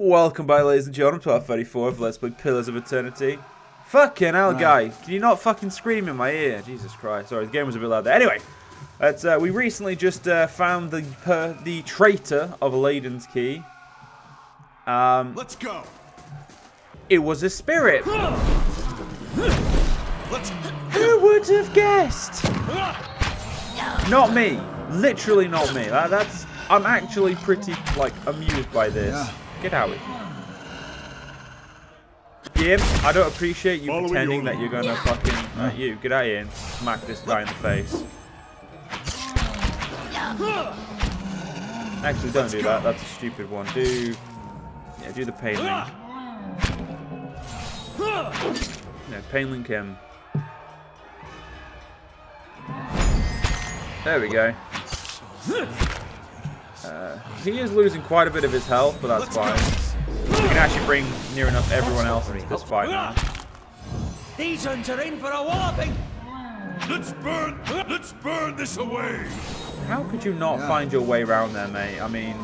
Welcome back, ladies and gentlemen, to our 34th Let's Play Pillars of Eternity. Fucking hell, guy. Can you not fucking scream in my ear? Jesus Christ. Sorry, the game was a bit loud there. Anyway, we recently just found the traitor of Aladdin's key. Let's go. It was a spirit. Who would have guessed? Not me. Literally not me. I'm actually pretty, like, amused by this. Yeah. Get out of here. Jim, I don't appreciate you pretending that you're gonna fucking... get out of here and smack this guy in the face. Actually, don't do that. That's a stupid one. Do the pain link. No, pain link him. There we go. He is losing quite a bit of his health, but that's fine. We can actually bring near enough everyone else into this fight now. These ones are in for a whopping. Let's burn this away. How could you not find your way around there, mate? I mean...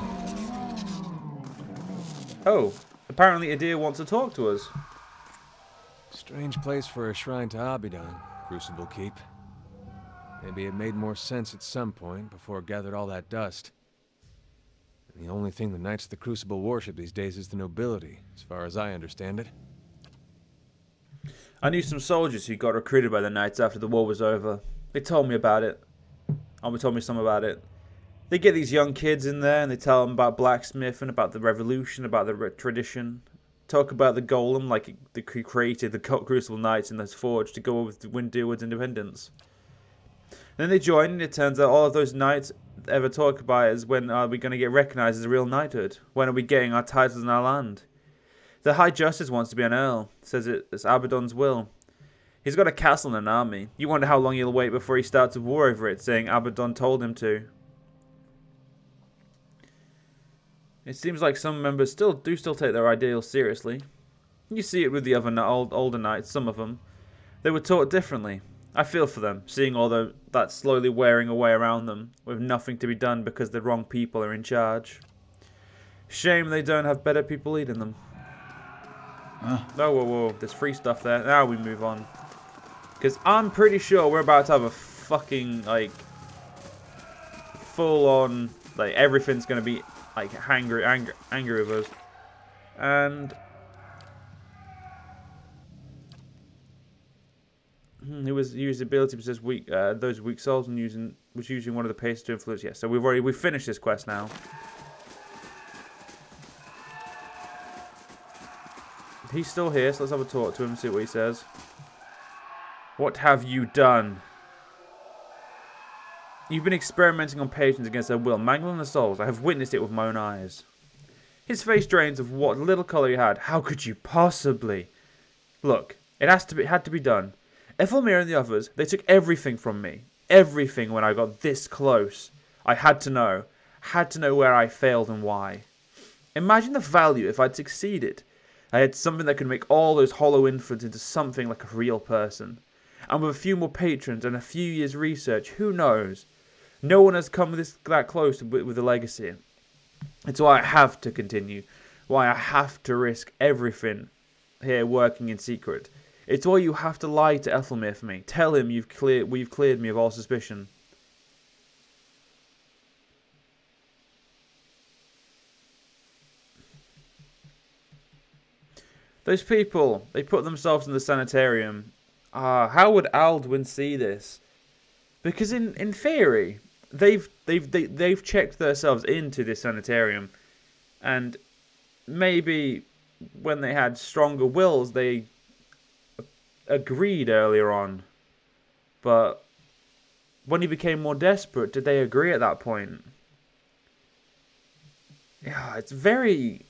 Oh, apparently Adir wants to talk to us. Strange place for a shrine to Abaddon, Crucible Keep. Maybe it made more sense at some point before it gathered all that dust. And the only thing the Knights of the Crucible worship these days is the nobility, as far as I understand it. I knew some soldiers who got recruited by the Knights after the war was over. They told me about it. Alma told me some about it. They get these young kids in there and they tell them about blacksmithing, about the revolution, about the tradition. Talk about the golem, like they created the Crucible Knights in this forge to go over to win towards independence. Then they join, and it turns out all of those knights ever talk about is when are we going to get recognized as a real knighthood? When are we getting our titles in our land? The High Justice wants to be an earl, says it's Abaddon's will. He's got a castle and an army. You wonder how long he'll wait before he starts a war over it, saying Abaddon told him to. It seems like some members still take their ideals seriously. You see it with the other older knights, some of them. They were taught differently. I feel for them, seeing all that slowly wearing away around them, with nothing to be done because the wrong people are in charge. Shame they don't have better people leading them. Oh, whoa, there's free stuff there. Now we move on. Because I'm pretty sure we're about to have a fucking, like, full-on, like, everything's going to be, like, angry with us. And... he used the ability to possess those weak souls and was using one of the paces to influence. Yes, so we've finished this quest now. He's still here, so let's have a talk to him and see what he says. What have you done? You've been experimenting on patients against their will, mangling the souls. I have witnessed it with my own eyes. His face drains of what little colour he had. How could you possibly? Look, it had to be done. Ethelmir and the others, they took everything from me. Everything when I got this close. I had to know where I failed and why. Imagine the value if I'd succeeded. I had something that could make all those hollow infants into something like a real person. And with a few more patrons and a few years' research, who knows? No one has come that close with the legacy. It's why I have to continue. Why I have to risk everything here working in secret. It's why you have to lie to Ethelmir for me. Tell him we've cleared me of all suspicion. Those people, they put themselves in the sanitarium. How would Aldwyn see this? Because in theory, they've checked themselves into this sanitarium, and maybe when they had stronger wills, they agreed earlier on, but when he became more desperate, did they agree at that point? Yeah, it's very,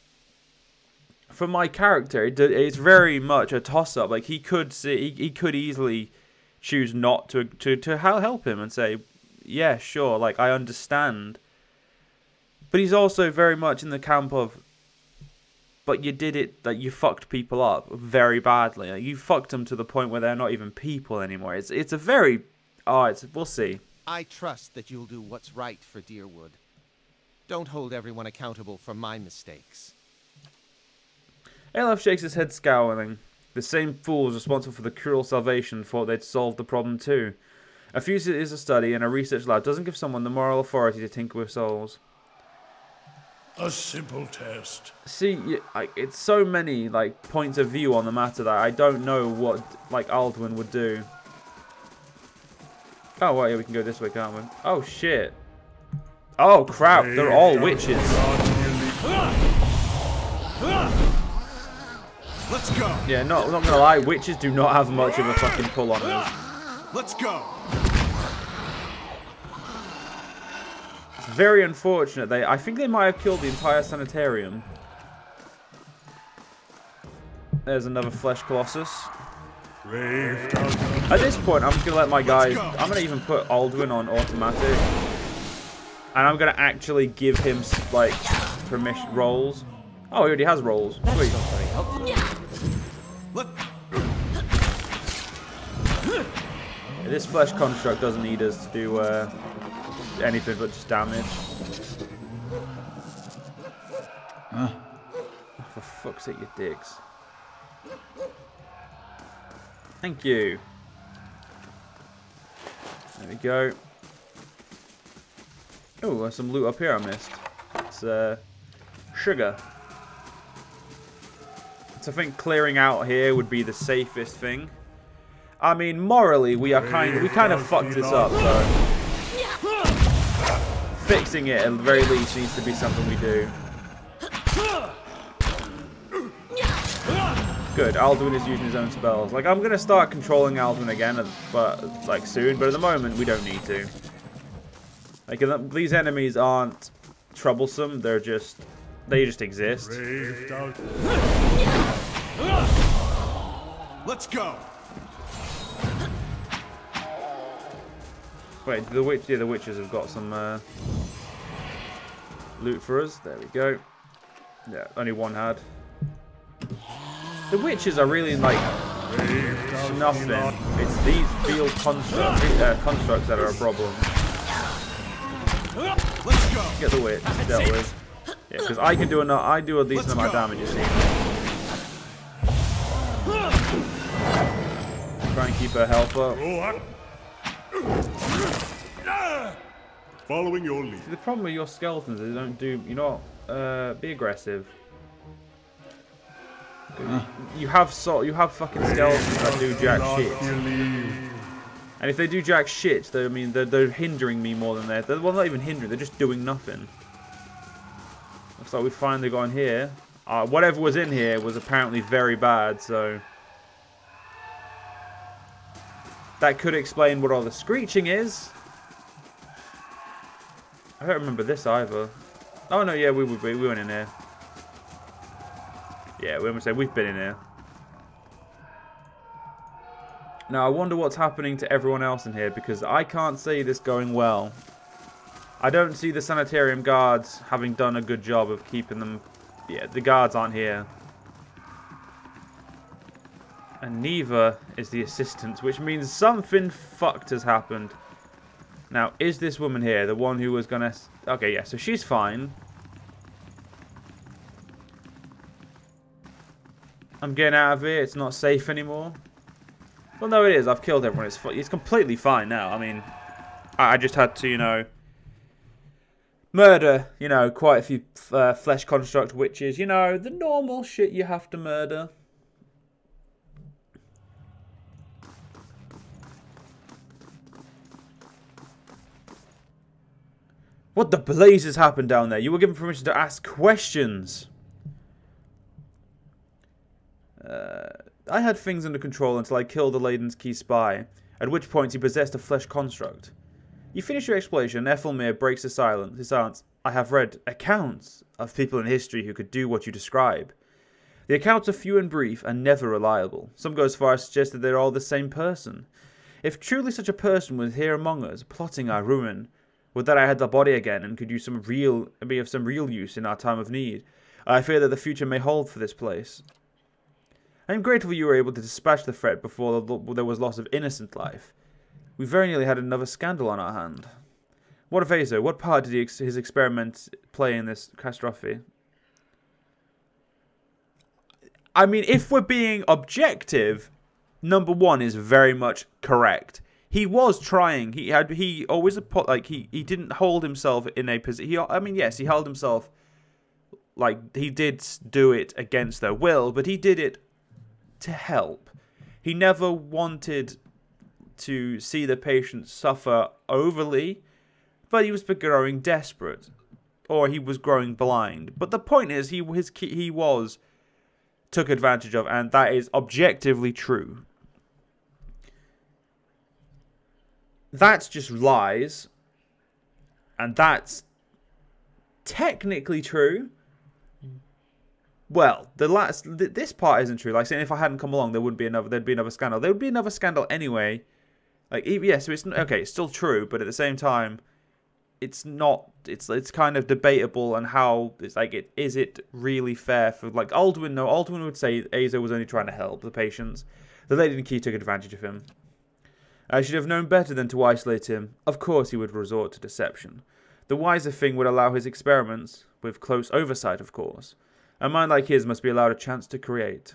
for my character, it's very much a toss-up. Like, he could easily choose not to help him and say, yeah, sure, like, I understand, but he's also very much in the camp of, but you did it, that you fucked people up very badly. Like, you fucked them to the point where they're not even people anymore. It's a very... we'll see. I trust that you'll do what's right for Deerwood. Don't hold everyone accountable for my mistakes. Olaf shakes his head, scowling. The same fools responsible for the cruel salvation thought they'd solved the problem too. A fuse is a study, and a research lab doesn't give someone the moral authority to tinker with souls. A simple test. See, it's so many like points of view on the matter that I don't know what like Aldwyn would do. Oh, well, yeah, we can go this way, can't we? Oh, shit. Oh, crap. They're all witches. Let's go. Yeah, not gonna lie. Witches do not have much of a fucking pull on us. Let's go. It's very unfortunate. I think they might have killed the entire sanitarium. There's another flesh colossus. At this point, I'm just going to let my guys... I'm going to even put Aldwyn on automatic. And I'm going to actually give him, like, permission rolls. Oh, he already has rolls. Sweet. Yeah, this flesh construct doesn't need us to do anything but just damage. Oh, for fuck's sake, you dicks. Thank you. There we go. Oh, there's some loot up here I missed. It's sugar. So I think clearing out here would be the safest thing. I mean, morally, we kind of fucked this up, so fixing it at the very least needs to be something we do. Good, Aldwyn is using his own spells. Like, I'm gonna start controlling Aldwyn again, but like soon. But at the moment, we don't need to. Like, these enemies aren't troublesome. They just exist. Let's go. Wait, the witches have got some loot for us. There we go. Yeah, only one had. The witches are really like nothing. It's these field constructs that are a problem. Get the witch dealt with. Yeah, because I can do I do a decent amount of damage. You see. Try and keep her health up. Following your lead. See, the problem with your skeletons is they don't do. You're not be aggressive. You have fucking skeletons that do jack shit. And if they do jack shit, they're hindering me more than they're well, not even hindering. They're just doing nothing. Looks like we finally got in here. Whatever was in here was apparently very bad, so that could explain what all the screeching is. I don't remember this either. Oh no, yeah, we went in here. Yeah, we've been in here. Now, I wonder what's happening to everyone else in here, because I can't see this going well. I don't see the sanitarium guards having done a good job of keeping them... Yeah, the guards aren't here. And neither is the assistant, which means something fucked has happened. Now, is this woman here the one who was gonna... Okay, yeah, so she's fine. I'm getting out of here. It's not safe anymore. Well, no, it is. I've killed everyone. It's completely fine now. I mean, I just had to, you know, murder, you know, quite a few flesh construct witches. You know, the normal shit you have to murder. What the blazes happened down there? You were given permission to ask questions. I had things under control until I killed the Layden's key spy, at which point he possessed a flesh construct. You finish your explanation, and Ethelmere breaks his silence. I have read accounts of people in history who could do what you describe. The accounts are few and brief, and never reliable. Some go as far as to suggest that they're all the same person. If truly such a person was here among us, plotting our ruin, would that I had the body again, and could be of some real use in our time of need. I fear that the future may hold for this place. I am grateful you were able to dispatch the threat before there was loss of innocent life. We very nearly had another scandal on our hand. What of Azo? What part did his experiments play in this catastrophe? I mean, if we're being objective, number one is very much correct. He was trying. He always like he didn't hold himself in a position. I mean, yes, he held himself like he did do it against their will, but he did it to help. He never wanted to see the patient suffer overly, but he was growing desperate, or he was growing blind. But the point is, he was took advantage of, and that is objectively true. That's just lies, and that's technically true. Well, this part isn't true. Like saying, if I hadn't come along, there'd be another scandal. There would be another scandal anyway. Like, yeah, so it's okay. It's still true, but at the same time, it's not. It's kind of debatable, and how it's like is it really fair for like Aldwyn? No, Aldwyn would say Azo was only trying to help the patients. The lady in the key took advantage of him. I should have known better than to isolate him. Of course, he would resort to deception. The wiser thing would allow his experiments, with close oversight, of course. A mind like his must be allowed a chance to create.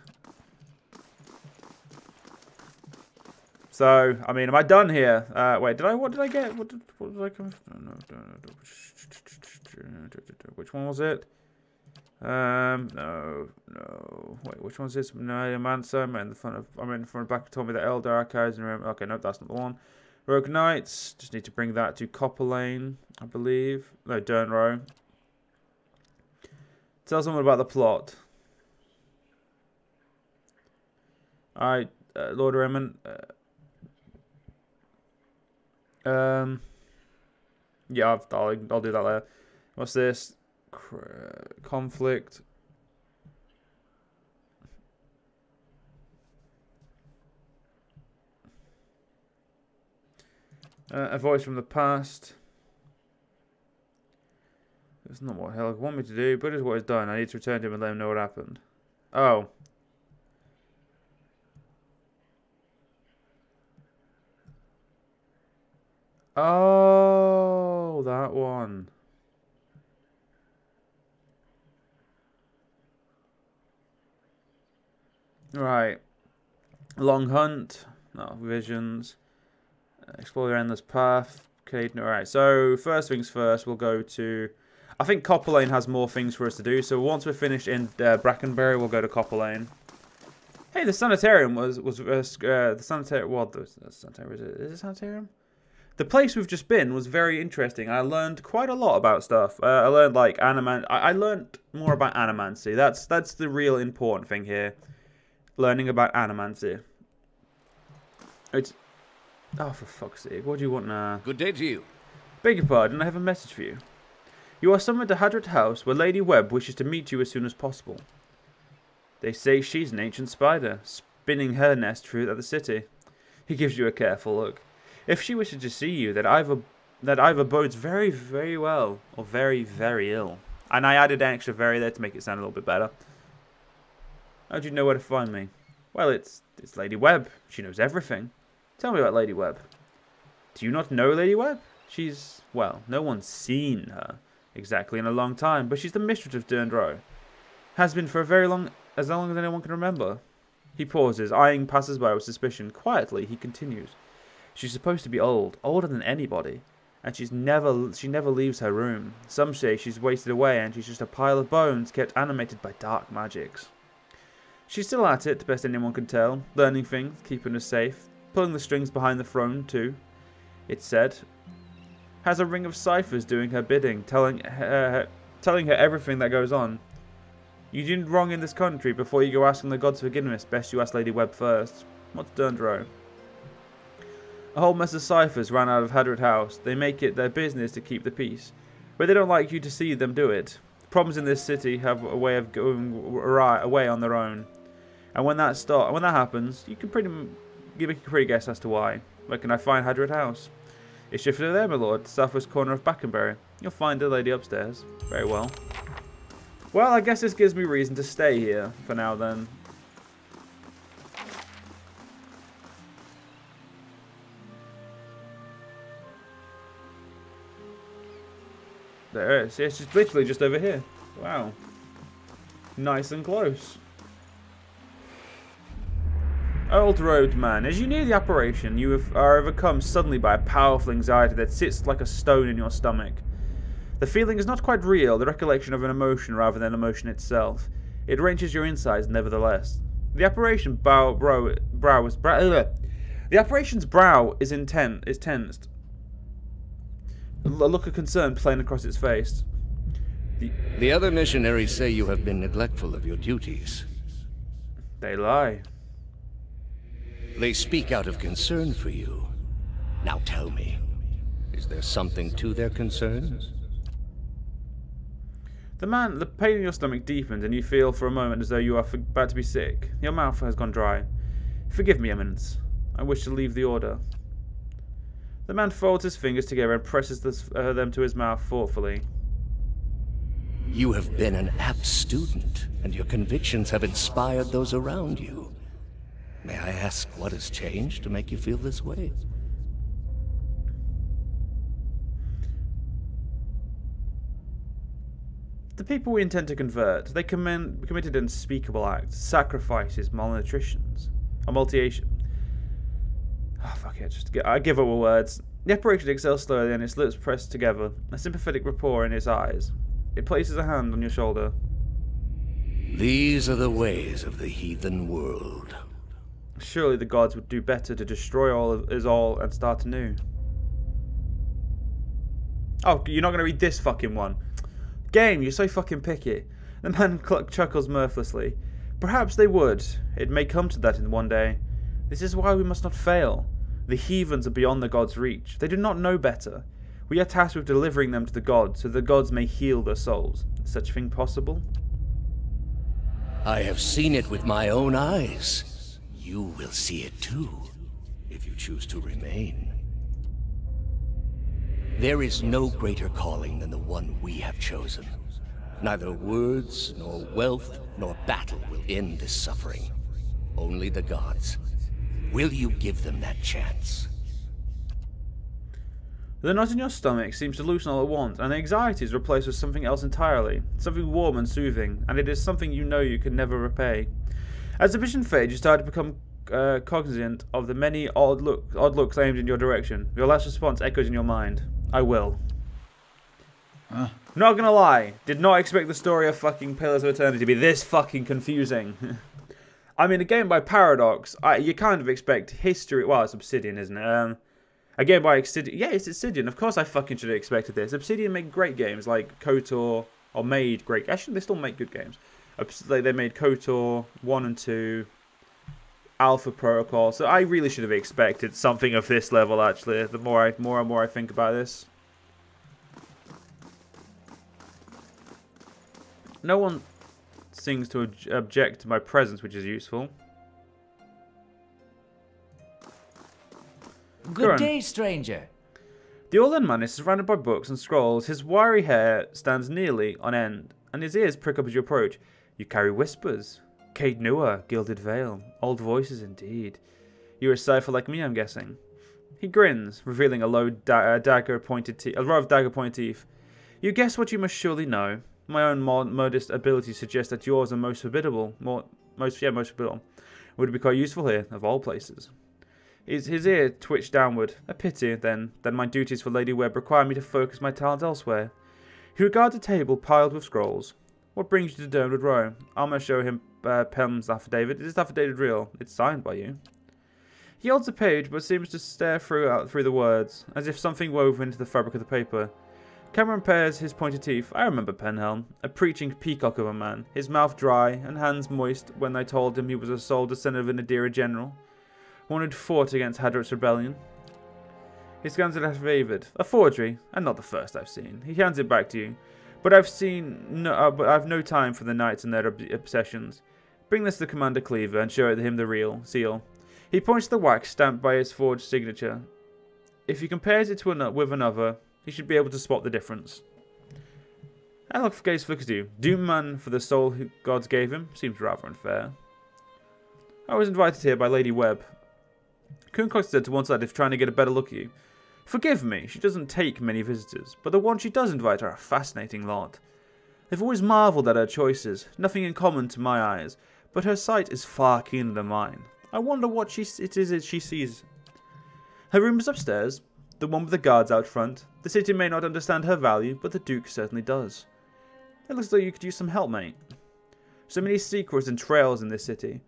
So, I mean, am I done here? Wait, what did I get? What did I come? No. Which one was it? No. Wait, which one's this? No, animancer. I'm in front of back. Told me the Elder Archives. And okay, no, that's not the one. Rogue Knights. Just need to bring that to Copper Lane, I believe. No, Durnrow. Tell someone about the plot. Alright, Lord Raymond. Yeah, I'll do that later. What's this? Conflict. A voice from the past. It's not what Hell want me to do, but it's what is done. I need to return to him and let him know what happened. Oh. Oh, that one. Right. Long hunt. No, visions. Explore your endless path. Okay, alright, so first things first, we'll go to... I think Copper Lane has more things for us to do, so once we're finished in Brackenbury, we'll go to Copper Lane. Hey, the sanitarium the sanitarium... What? The sanitarium, is it sanitarium? The place we've just been was very interesting. I learned quite a lot about stuff. I learned, like, I learned more about animancy. That's the real important thing here. Learning about animancy. It's... Oh, for fuck's sake. What do you want now? Good day to you. Beg your pardon, I have a message for you. You are summoned to Hadrat House, where Lady Webb wishes to meet you as soon as possible. They say she's an ancient spider, spinning her nest through the city. He gives you a careful look. If she wishes to see you, that either bodes very, very well, or very, very ill. And I added an extra very there to make it sound a little bit better. How do you know where to find me? Well, it's Lady Webb. She knows everything. Tell me about Lady Webb. Do you not know Lady Webb? She's, well, no one's seen her exactly in a long time, but she's the mistress of Durnrow. Has been for as long as anyone can remember. He pauses, eyeing passers-by with suspicion. Quietly, he continues. She's supposed to be old, older than anybody, and she never leaves her room. Some say she's wasted away and she's just a pile of bones kept animated by dark magics. She's still at it, best anyone can tell, learning things, keeping us safe. Pulling the strings behind the throne, too, it's said. Has a ring of ciphers doing her bidding, telling her everything that goes on. You did wrong in this country. Before you go asking the gods forgiveness, best you ask Lady Webb first. What's Durnrow? A whole mess of ciphers ran out of Hadrat House. They make it their business to keep the peace, but they don't like you to see them do it. Problems in this city have a way of going away on their own, and when that happens, you can make a pretty guess as to why. Where can I find Hadrat House? It's shifted there, my lord, southwest corner of Brackenbury. You'll find the lady upstairs. Very well. Well, I guess this gives me reason to stay here for now then. There it is. It's just literally just over here. Wow. Nice and close. Old-robed man, as you near the operation, you are overcome suddenly by a powerful anxiety that sits like a stone in your stomach. The feeling is not quite real, the recollection of an emotion rather than emotion itself. It wrenches your insides nevertheless. The operation's brow is tensed. A look of concern playing across its face. The other missionaries say you have been neglectful of your duties. They lie. They speak out of concern for you. Now tell me, is there something to their concerns? The pain in your stomach deepens and you feel for a moment as though you are about to be sick. Your mouth has gone dry. Forgive me, Eminence. I wish to leave the order. The man folds his fingers together and presses them to his mouth thoughtfully. You have been an apt student, and your convictions have inspired those around you. May I ask what has changed to make you feel this way? The people we intend to convert, they committed unspeakable acts, sacrifices, malnutritions, or multiation. Oh, fuck it, I give up with words. The apparition exhales slowly and its lips pressed together, a sympathetic rapport in its eyes. It places a hand on your shoulder. These are the ways of the heathen world. Surely the gods would do better to destroy us all and start anew. Oh, you're not going to read this fucking one. Game, you're so fucking picky. The man chuckles mirthlessly. Perhaps they would. It may come to that in one day. This is why we must not fail. The heathens are beyond the gods' reach. They do not know better. We are tasked with delivering them to the gods, so the gods may heal their souls. Is such a thing possible? I have seen it with my own eyes. You will see it too, if you choose to remain. There is no greater calling than the one we have chosen. Neither words, nor wealth, nor battle will end this suffering. Only the gods. Will you give them that chance? The knot in your stomach seems to loosen all at once, and the anxiety is replaced with something else entirely. Something warm and soothing, and it is something you know you can never repay. As the vision fades, you start to become cognizant of the many odd looks aimed in your direction. Your last response echoes in your mind. I will. Huh? Not gonna lie, did not expect the story of fucking Pillars of Eternity to be this fucking confusing. I mean, a game by Paradox, you kind of expect history. Well, it's Obsidian, isn't it? A game by Obsidian. Yeah, it's Obsidian. Of course, I fucking should have expected this. Obsidian make great games like KOTOR, or made great. Actually, they still make good games. They made KOTOR 1 and 2, Alpha Protocol. So I really should have expected something of this level. Actually, the more and more I think about this. No one seems to object to my presence, which is useful. Good day, stranger. The Aldwyn man is surrounded by books and scrolls. His wiry hair stands nearly on end, and his ears prick up as you approach. You carry whispers. Kate Newer, gilded veil. Old voices indeed. You're a cipher like me, I'm guessing. He grins, revealing a row of dagger-pointed teeth. You guess what you must surely know. My own modest ability suggests that yours are most formidable. Most formidable. Would be quite useful here, of all places. His ear twitched downward. A pity, then, that my duties for Lady Webb require me to focus my talents elsewhere. He regards a table piled with scrolls. What brings you to Durnwood Row? Alma show him Pelham's affidavit. Is this affidavit real? It's signed by you. He holds a page, but seems to stare through the words, as if something wove into the fabric of the paper. Cameron pares his pointed teeth. I remember Penhelm, a preaching peacock of a man, his mouth dry and hands moist when I told him he was a sole descendant of an Adira general. One who'd fought against Hadrot's rebellion. He scans it affidavit. A forgery, and not the first I've seen. He hands it back to you. But I've no time for the knights and their obsessions. Bring this to Commander Cleaver and show him the real seal. He points to the wax stamped by his forged signature. If he compares it with another, he should be able to spot the difference. Alok gaze looks at you. Doomman for the soul gods gave him. Seems rather unfair. I was invited here by Lady Webb. Cooncock stood to one side if trying to get a better look at you. Forgive me, she doesn't take many visitors, but the ones she does invite are a fascinating lot. I've always marvelled at her choices, nothing in common to my eyes, but her sight is far keener than mine. I wonder what it is she sees. Her room is upstairs, the one with the guards out front. The city may not understand her value, but the Duke certainly does. It looks like you could use some help, mate. So many secrets and trails in this city.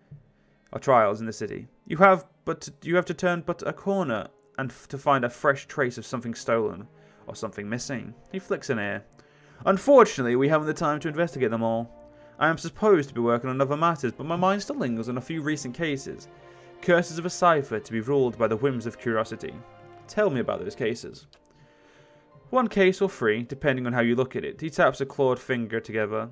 Or trials in the city. You have to turn but a corner and to find a fresh trace of something stolen or something missing. He flicks an ear. Unfortunately, we haven't the time to investigate them all. I am supposed to be working on other matters, but my mind still lingers on a few recent cases. Curses of a cipher to be ruled by the whims of curiosity. Tell me about those cases. One case or three, depending on how you look at it. He taps his clawed fingers together.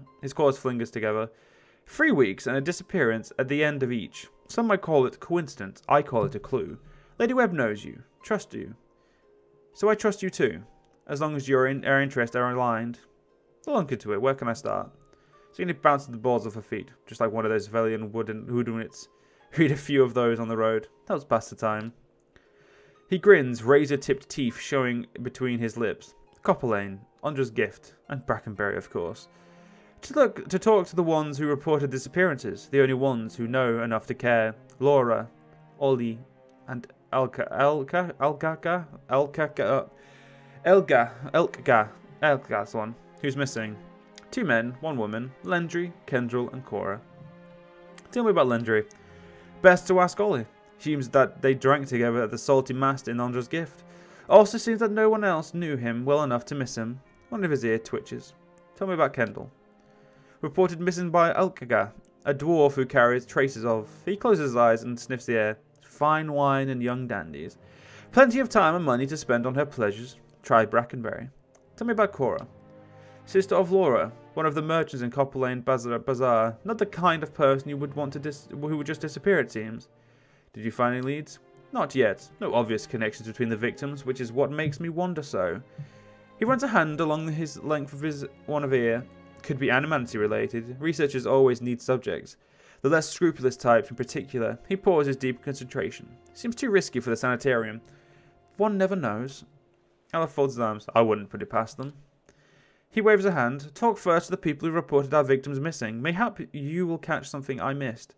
3 weeks and a disappearance at the end of each. Some might call it coincidence. I call it a clue. Lady Webb knows you. Trusts you. So I trust you too. As long as our interests are aligned. I'll look into it. Where can I start? So he bounces the balls off her feet. Just like one of those Velian wooden hoodwinks. Read a few of those on the road. Helps pass the time. He grins, razor-tipped teeth showing between his lips. Copperlane, Andra's gift, and Brackenberry, of course. To talk to the ones who reported disappearances, the only ones who know enough to care. Laura, Ollie, and Elga's one, who's missing. 2 men, 1 woman, Lendry, Kendrell, and Cora. Tell me about Lendry. Best to ask Ollie. Seems that they drank together at the Salty Master in Andra's gift. Also seems that no one else knew him well enough to miss him. One of his ear twitches. Tell me about Kendall. Reported missing by Elgaga, a dwarf who carries traces of... He closes his eyes and sniffs the air. Fine wine and young dandies. Plenty of time and money to spend on her pleasures. Try Brackenberry. Tell me about Cora. Sister of Laura, one of the merchants in Copperlane Bazaar. Not the kind of person you would want to who would just disappear, it seems. Did you find any leads? Not yet. No obvious connections between the victims, which is what makes me wonder so. He runs a hand along his length of his one of ear. Could be animancy related. Researchers always need subjects. The less scrupulous types in particular. He pauses deep concentration. Seems too risky for the sanitarium. One never knows. Aleph folds his arms. I wouldn't put it past them. He waves a hand. Talk first to the people who reported our victims missing. Mayhap you will catch something I missed.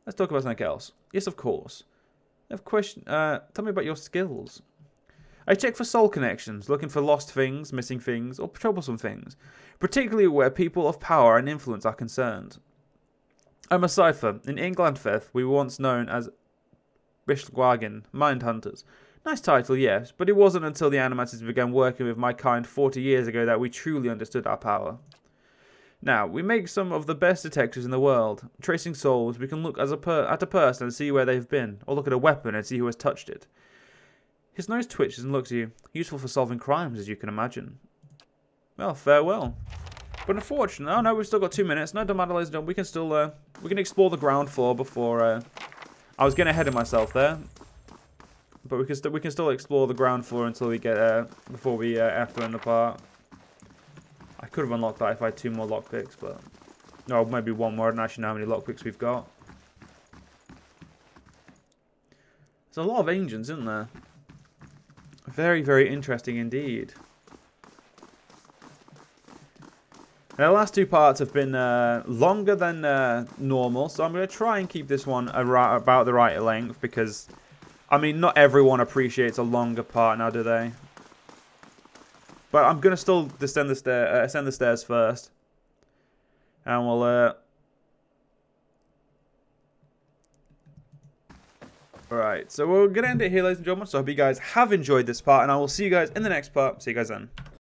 Let's talk about something else. Yes, of course. I have a question. Tell me about your skills. I check for soul connections, looking for lost things, missing things, or troublesome things, particularly where people of power and influence are concerned. I'm a cipher. In Englandfeth, we were once known as Bishgwagan, Mind Hunters. Nice title, yes, but it wasn't until the animancers began working with my kind 40 years ago that we truly understood our power. Now, we make some of the best detectives in the world. Tracing souls, we can look at a person and see where they've been, or look at a weapon and see who has touched it. His nose twitches and looks at you. Useful for solving crimes, as you can imagine. Well, farewell. But unfortunately, oh no, we've still got 2 minutes. No, don't matter, ladies and gentlemen. We can still, we can explore the ground floor before, I was getting ahead of myself there. But we can still explore the ground floor until we get, before we have to end the part. I could have unlocked that if I had 2 more lockpicks, but... No, maybe 1 more. I don't actually know how many lockpicks we've got. There's a lot of engines, isn't there? Very, very interesting indeed. Now, the last 2 parts have been longer than normal, so I'm going to try and keep this one about the right length, because, I mean, not everyone appreciates a longer part now, do they? But I'm going to still ascend the stairs first. And we'll... Alright, so we're going to end it here, ladies and gentlemen. So I hope you guys have enjoyed this part. And I will see you guys in the next part. See you guys then.